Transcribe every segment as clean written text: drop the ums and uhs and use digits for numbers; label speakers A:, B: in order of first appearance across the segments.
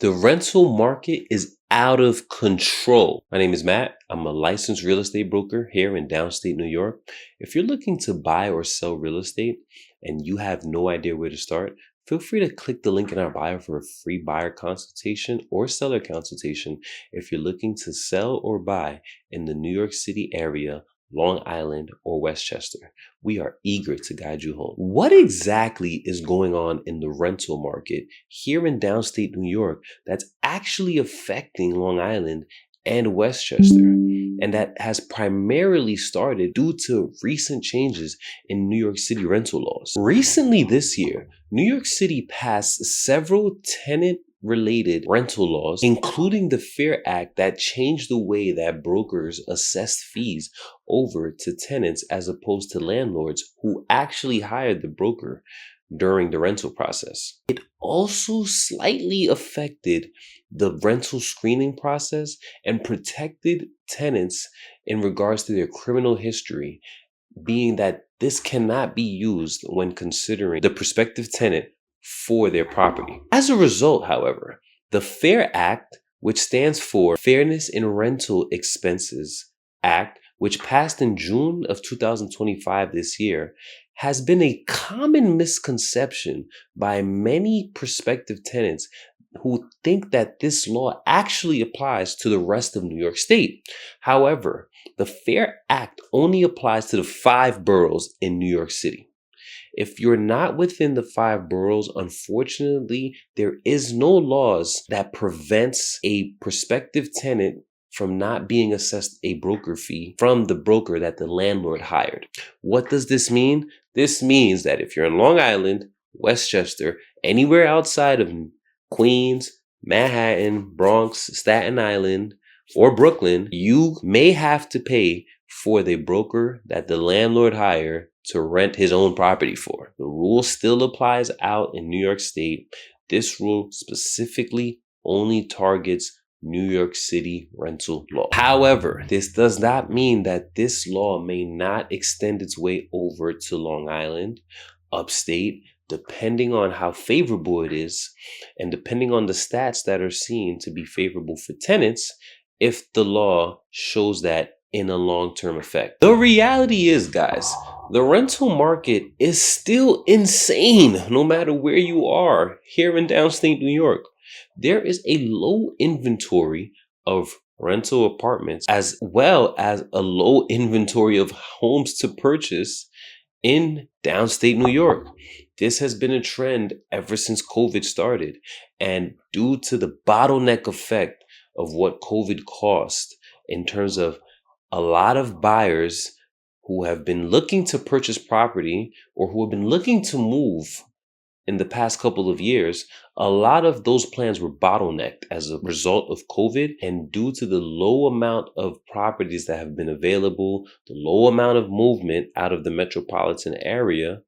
A: The rental market is out of control. My name is Matt. I'm a licensed real estate broker here in downstate New York. If you're looking to buy or sell real estate and you have no idea where to start, feel free to click the link in our bio for a free buyer consultation or seller consultation if you're looking to sell or buy in the New York City area, Long Island, or Westchester. We are eager to guide you home. What exactly is going on in the rental market here in downstate New York that's actually affecting Long Island and Westchester? And that has primarily started due to recent changes in New York City rental laws. Recently this year, New York City passed several tenant-related rental laws, including the Fair Act that changed the way that brokers assessed fees over to tenants as opposed to landlords who actually hired the broker during the rental process. It also slightly affected the rental screening process and protected tenants in regards to their criminal history, being that this cannot be used when considering the prospective tenant for their property. As a result, however, the FAIR Act, which stands for Fairness in Rental Expenses Act, which passed in June of 2025 this year, has been a common misconception by many prospective tenants who think that this law actually applies to the rest of New York State. However, the FAIR Act only applies to the 5 boroughs in New York City. If you're not within the 5 boroughs, unfortunately, there is no laws that prevents a prospective tenant from not being assessed a broker fee from the broker that the landlord hired. What does this mean? This means that if you're in Long Island, Westchester, anywhere outside of Queens, Manhattan, Bronx, Staten Island, or Brooklyn, you may have to pay for the broker that the landlord hired to rent his own property for. The rule still applies out in New York State. This rule specifically only targets New York City rental law. However, this does not mean that this law may not extend its way over to Long Island, upstate, depending on how favorable it is, and depending on the stats that are seen to be favorable for tenants, if the law shows that in a long-term effect. The reality is, guys, the rental market is still insane no matter where you are here in downstate New York. There is a low inventory of rental apartments as well as a low inventory of homes to purchase in downstate New York. This has been a trend ever since COVID started, and due to the bottleneck effect of what COVID cost in terms of a lot of buyers who have been looking to purchase property or who have been looking to move in the past couple of years, a lot of those plans were bottlenecked as a result of COVID, and due to the low amount of properties that have been available, the low amount of movement out of the metropolitan area,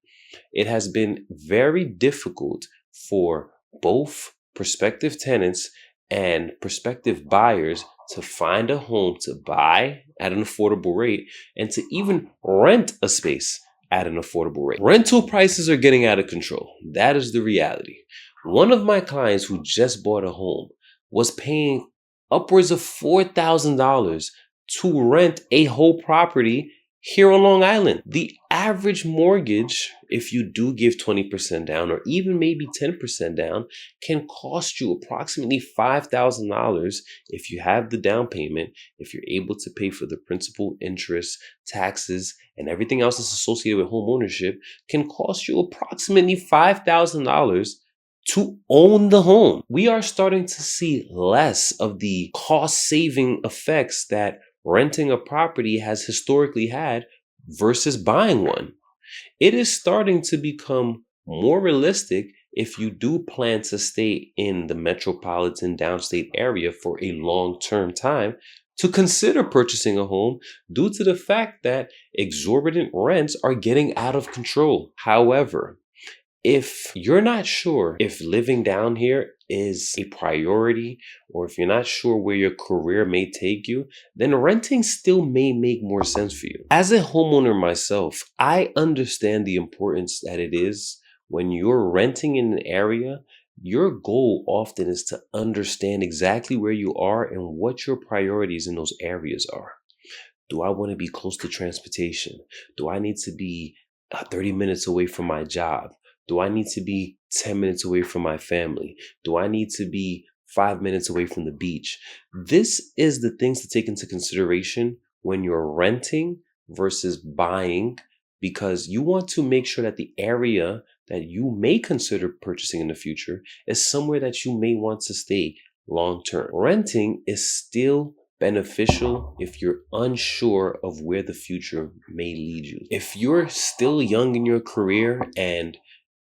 A: it has been very difficult for both prospective tenants and prospective buyers to find a home to buy at an affordable rate and to even rent a space at an affordable rate. Rental prices are getting out of control. That is the reality. One of my clients who just bought a home was paying upwards of $4,000 to rent a whole property here on Long Island. The average mortgage, if you do give 20% down or even maybe 10% down, can cost you approximately $5,000 if you have the down payment, if you're able to pay for the principal, interest, taxes, and everything else that's associated with home ownership, can cost you approximately $5,000 to own the home. We are starting to see less of the cost-saving effects that renting a property has historically had versus buying one. It is starting to become more realistic if you do plan to stay in the metropolitan downstate area for a long-term time to consider purchasing a home due to the fact that exorbitant rents are getting out of control. However, if you're not sure if living down here is a priority, or if you're not sure where your career may take you, then renting still may make more sense for you. As a homeowner myself, I understand the importance that it is when you're renting in an area Your goal often is to understand exactly where you are and what your priorities in those areas are. Do I want to be close to transportation? Do I need to be 30 minutes away from my job? Do I need to be 10 minutes away from my family? Do I need to be 5 minutes away from the beach? This is the things to take into consideration when you're renting versus buying, because you want to make sure that the area that you may consider purchasing in the future is somewhere that you may want to stay long term. Renting is still beneficial if you're unsure of where the future may lead you. If you're still young in your career and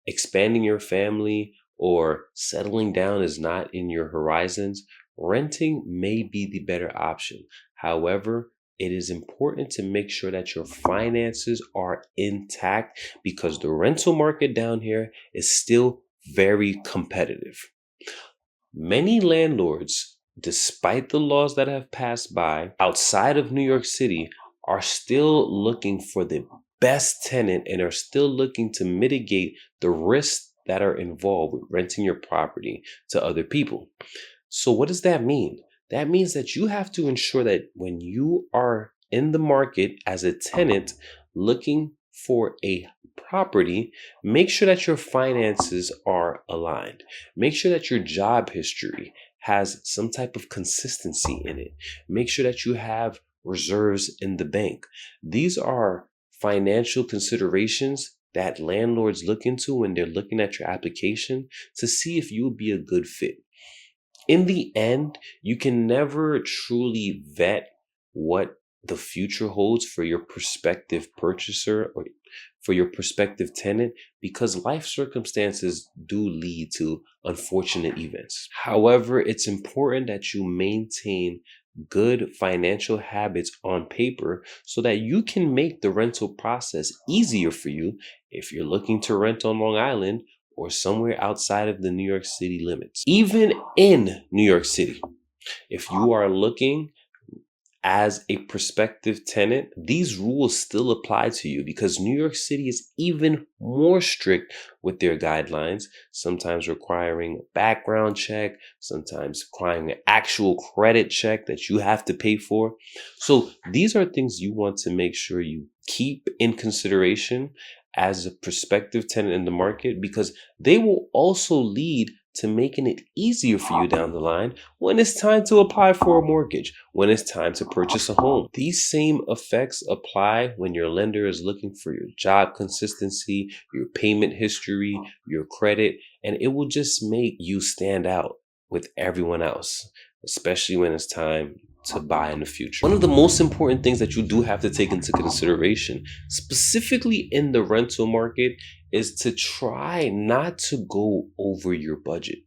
A: expanding your family or settling down is not in your horizons, renting may be the better option. However, it is important to make sure that your finances are intact because the rental market down here is still very competitive. Many landlords, despite the laws that have passed by outside of New York City, are still looking for the best tenant and are still looking to mitigate the risks that are involved with renting your property to other people. So what does that mean? That means that you have to ensure that when you are in the market as a tenant looking for a property, make sure that your finances are aligned. Make sure that your job history has some type of consistency in it. Make sure that you have reserves in the bank. These are financial considerations that landlords look into when they're looking at your application to see if you'll be a good fit. In the end, you can never truly vet what the future holds for your prospective purchaser or for your prospective tenant because life circumstances do lead to unfortunate events. However, it's important that you maintain good financial habits on paper so that you can make the rental process easier for you if you're looking to rent on Long Island or somewhere outside of the New York City limits. Even in New York City, if you are looking as a prospective tenant, these rules still apply to you because New York City is even more strict with their guidelines, sometimes requiring a background check, sometimes requiring an actual credit check that you have to pay for. So these are things you want to make sure you keep in consideration as a prospective tenant in the market because they will also lead to making it easier for you down the line when it's time to apply for a mortgage, when it's time to purchase a home. These same effects apply when your lender is looking for your job consistency, your payment history, your credit, and it will just make you stand out with everyone else, especially when it's time to buy in the future. One of the most important things that you do have to take into consideration, specifically in the rental market, is to try not to go over your budget.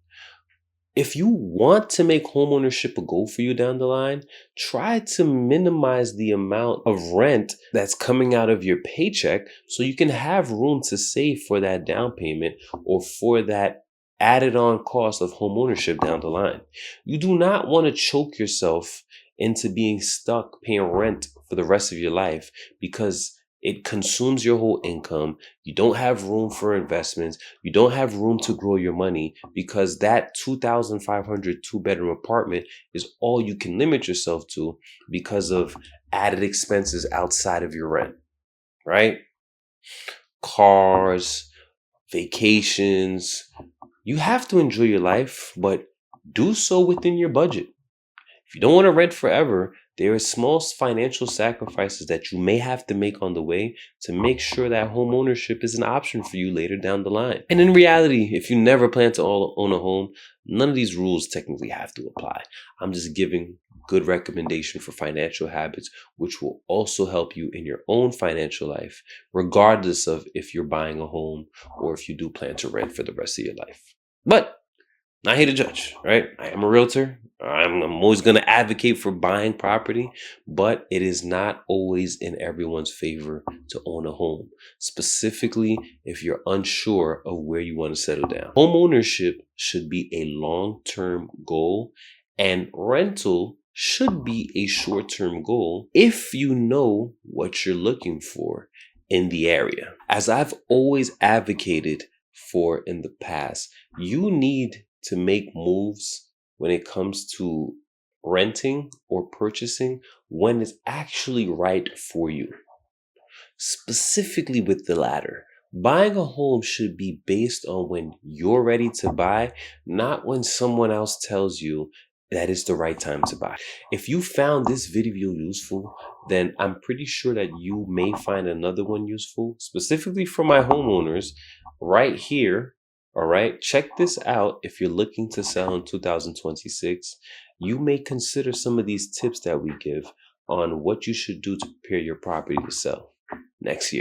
A: If you want to make homeownership a goal for you down the line, try to minimize the amount of rent that's coming out of your paycheck so you can have room to save for that down payment or for that added on cost of homeownership down the line. You do not want to choke yourself into being stuck paying rent for the rest of your life because it consumes your whole income. You don't have room for investments. You don't have room to grow your money because that 2,500 two-bedroom apartment is all you can limit yourself to because of added expenses outside of your rent, right? Cars, vacations. You have to enjoy your life, but do so within your budget. If you don't want to rent forever, there are small financial sacrifices that you may have to make on the way to make sure that home ownership is an option for you later down the line. And in reality, if you never plan to own a home, none of these rules technically have to apply. I'm just giving good recommendation for financial habits, which will also help you in your own financial life, regardless of if you're buying a home or if you do plan to rent for the rest of your life. But not here to judge, right? I am a realtor. I'm always going to advocate for buying property, but it is not always in everyone's favor to own a home, specifically if you're unsure of where you want to settle down. Home ownership should be a long-term goal, and rental should be a short-term goal if you know what you're looking for in the area. As I've always advocated for in the past. You need to make moves when it comes to renting or purchasing when it's actually right for you. Specifically with the latter, buying a home should be based on when you're ready to buy, not when someone else tells you that it's the right time to buy. If you found this video useful, then I'm pretty sure that you may find another one useful, specifically for my homeowners right here. All right, check this out. If you're looking to sell in 2026, you may consider some of these tips that we give on what you should do to prepare your property to sell next year.